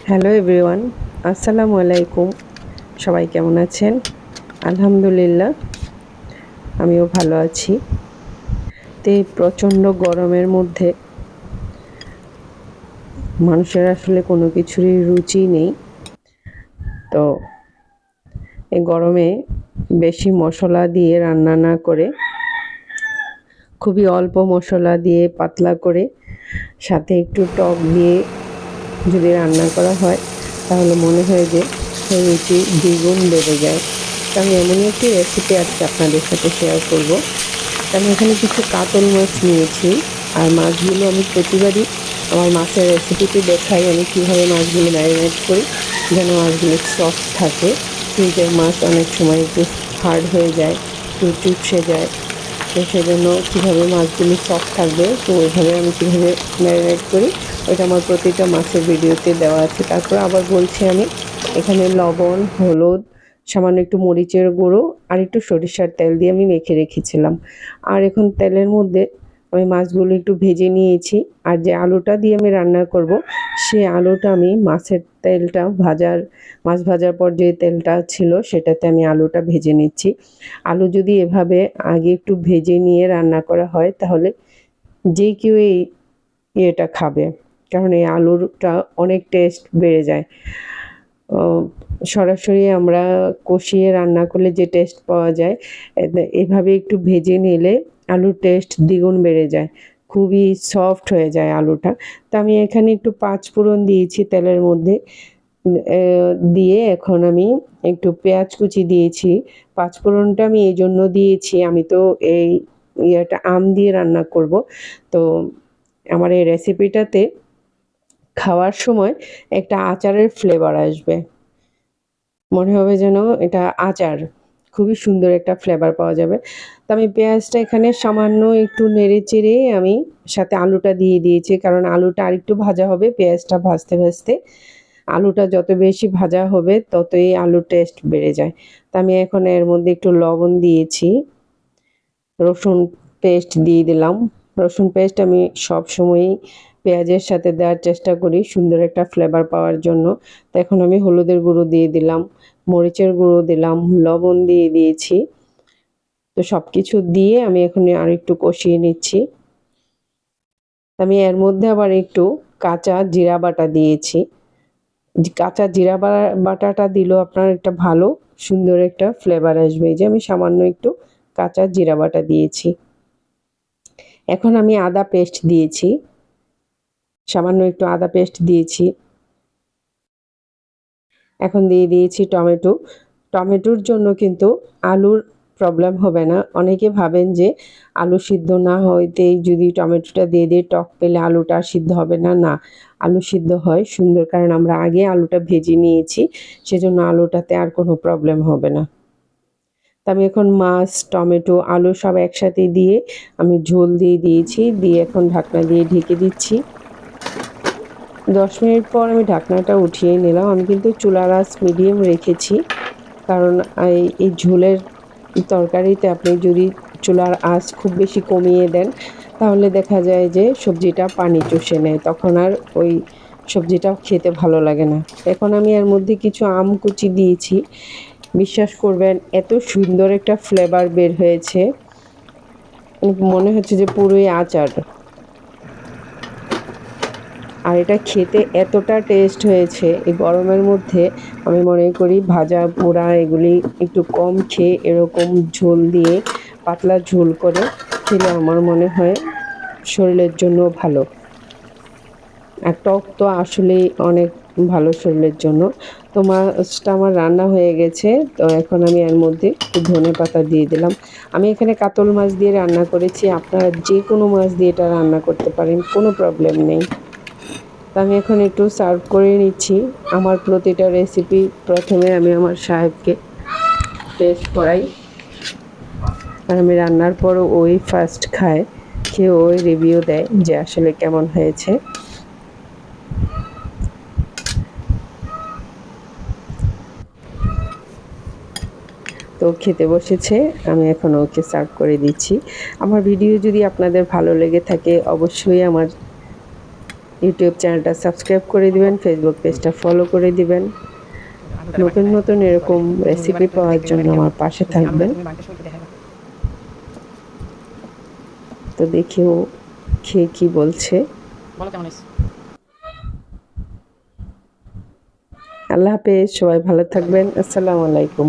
Hello everyone, আসসালামু আলাইকুম। সবাই কেমন আছেন? আলহামদুলিল্লাহ, আমিও ভালো আছি। তো এই প্রচণ্ড গরমের মধ্যে মানুষের আসলে কোনো কিছুরই রুচি নেই। তো এই গরমে বেশি মশলা দিয়ে রান্না না করে খুবই অল্প মশলা দিয়ে পাতলা করে সাথে একটু টক দিয়ে যদি রান্না করা হয় তাহলে মনে হয় যে রুচি দ্বিগুণ বেড়ে যায়। তো আমি এমনই একটি রেসিপি আজকে আপনাদের সাথে শেয়ার করব। আমি এখানে কিছু কাতল মাছ নিয়েছি, আর মাছগুলো আমি প্রতিবারই আমার মাছের রেসিপিতে দেখাই আমি কীভাবে মাছগুলো ম্যারিনেট করি যেন মাছগুলো সফট থাকে। ফ্রিজের মাছ অনেক সময় একটু হার্ড হয়ে যায়, একটু চুপসে যায়। তো সেজন্য কীভাবে মাছগুলি সফট থাকবে, তো ওইভাবে আমি কীভাবে ম্যারিনেট করি ওইটা আমার প্রতিটা মাছের ভিডিওতে দেওয়া আছে। তারপর আবার বলছি, আমি এখানে লবণ, হলুদ, সামান্য একটু মরিচের গুঁড়ো আর একটু সরিষার তেল দিয়ে আমি মেখে রেখেছিলাম। আর এখন তেলের মধ্যে আমি মাছগুলো একটু ভেজে নিয়েছি। আর যে আলুটা দিয়ে আমি রান্না করব, সেই আলুটা আমি মাছের তেলটা মাছ ভাজার পর যে তেলটা ছিল সেটাতে আমি আলুটা ভেজে নিচ্ছি। আলু যদি এভাবে আগে একটু ভেজে নিয়ে রান্না করা হয় তাহলে যে কেউ এটা খাবে, কারণ এই আলুটা অনেক টেস্ট বেড়ে যায়। সরাসরি আমরা কষিয়ে রান্না করলে যে টেস্ট পাওয়া যায়, এভাবে একটু ভেজে নিলে আলুর টেস্ট দ্বিগুণ বেড়ে যায়, খুবই সফট হয়ে যায় আলুটা। তো আমি এখানে একটু পাঁচফোড়ন দিয়েছি তেলের মধ্যে, দিয়ে এখন আমি একটু পেঁয়াজ কুচি দিয়েছি। পাঁচফোড়নটা আমি এই জন্য দিয়েছি, আমি তো এই আম দিয়ে রান্না করব। তো আমার এই রেসিপিটাতে খাওয়ার সময় একটা আচারের ফ্লেভার আসবে, মনে হবে যেন এটা আচার, খুবই সুন্দর একটা ফ্লেভার পাওয়া যাবে। তো আমি পেঁয়াজটা এখানে সামান্য একটু নেড়ে চেড়ে আমি সাথে আলুটা দিয়ে দিয়েছি, কারণ আলুটা আরেকটু ভাজা হবে। পেঁয়াজটা ভাজতে ভাজতে আলুটা যত বেশি ভাজা হবে ততই আলুর টেস্ট বেড়ে যায়। তো আমি এখন এর মধ্যে একটু লবণ দিয়েছি, রসুন পেস্ট দিয়ে দিলাম। রসুন পেস্ট আমি সবসময়ই পেঁয়াজের সাথে দেওয়ার চেষ্টা করি সুন্দর একটা ফ্লেভার পাওয়ার জন্য। তো এখন আমি হলুদের গুঁড়ো দিয়ে দিলাম, মরিচের গুঁড়ো দিলাম, লবণ দিয়ে দিয়েছি। তো সব কিছু দিয়ে আমি এখন আর একটু কষিয়ে নিচ্ছি। আমি এর মধ্যে আবার একটু কাঁচা জিরা বাটা দিয়েছি। কাঁচা জিরা বাটাটা দিলেও আপনার একটা ভালো সুন্দর একটা ফ্লেভার আসবে। এই যে আমি সামান্য একটু কাঁচা জিরা বাটা দিয়েছি। এখন আমি আদা পেস্ট দিয়েছি, সামান্য একটু আদা পেস্ট দিয়েছি। এখন দিয়ে দিয়েছি টমেটো। টমেটোর জন্য কিন্তু আলুর প্রবলেম হবে না। অনেকে ভাবেন যে আলু সিদ্ধ না হইতেই যদি টমেটোটা দিয়ে দিই টক পেলে আলুটা সিদ্ধ হবে না। না, আলু সিদ্ধ হয় সুন্দর, কারণ আমরা আগে আলুটা ভেজে নিয়েছি, সেজন্য আলুটাতে আর কোনো প্রবলেম হবে না। তো আমি এখন মাছ, টমেটো, আলু সব একসাথে দিয়ে আমি ঝোল দিয়ে দিয়েছি, দিয়ে এখন ঢাকনা দিয়ে ঢেকে দিচ্ছি। 10 মিনিট পর আমি ঢাকনাটা উঠিয়ে নিলাম। আমি কিন্তু চুলার আঁচ মিডিয়াম রেখেছি, কারণ এই ঝোলের তরকারিতে আপনি যদি চুলার আঁচ খুব বেশি কমিয়ে দেন তাহলে দেখা যায় যে সবজিটা পানি চুষে নেয়, তখন আর ওই সবজিটাও খেতে ভালো লাগে না। এখন আমি এর মধ্যে কিছু আম কুচি দিয়েছি। বিশ্বাস করবেন এত সুন্দর একটা ফ্লেভার বের হয়েছে, মনে হচ্ছে যে পুরোই আচার। আর এটা খেতে এতটা টেস্ট হয়েছে, এই গরমের মধ্যে আমি মনে করি ভাজা পোড়া এগুলি একটু কম খেয়ে এরকম ঝোল দিয়ে পাতলা ঝোল করে খেলে আমার মনে হয় শরীরের জন্য ভালো। আর টক তো আসলেই অনেক ভালো শরীরের জন্য। তো মাছটা আমার রান্না হয়ে গেছে। তো এখন আমি এর মধ্যে একটু ধনেপাতা দিয়ে দিলাম। আমি এখানে কাতল মাছ দিয়ে রান্না করেছি, আপনারা যে কোনো মাছ দিয়ে এটা রান্না করতে পারেন, কোনো প্রবলেম নেই। তো আমি এখন একটু সার্ভ করে নিচ্ছি। আমার প্রতিটা রেসিপি প্রথমে আমি আমার সাহেবকে টেস্ট করাই, আর আমি রান্নার পরও ওই ফার্স্ট খায়, খেয়ে ওই রিভিউ দেয় যে আসলে কেমন হয়েছে। তো খেতে বসেছে, আমি এখন ওকে সার্ভ করে দিচ্ছি। আমার ভিডিও যদি আপনাদের ভালো লেগে থাকে অবশ্যই আমার ইউটিউব চ্যানেলটা সাবস্ক্রাইব করে দিবেন, ফেসবুক পেজটা ফলো করে দিবেন। নতুন নতুন এরকম রেসিপি পাওয়ার জন্য আমার পাশে থাকবেন। তো দেখেও খেয়ে কি বলছে। আল্লাহ হাফেজ, সবাই ভালো থাকবেন। আসসালামু আলাইকুম।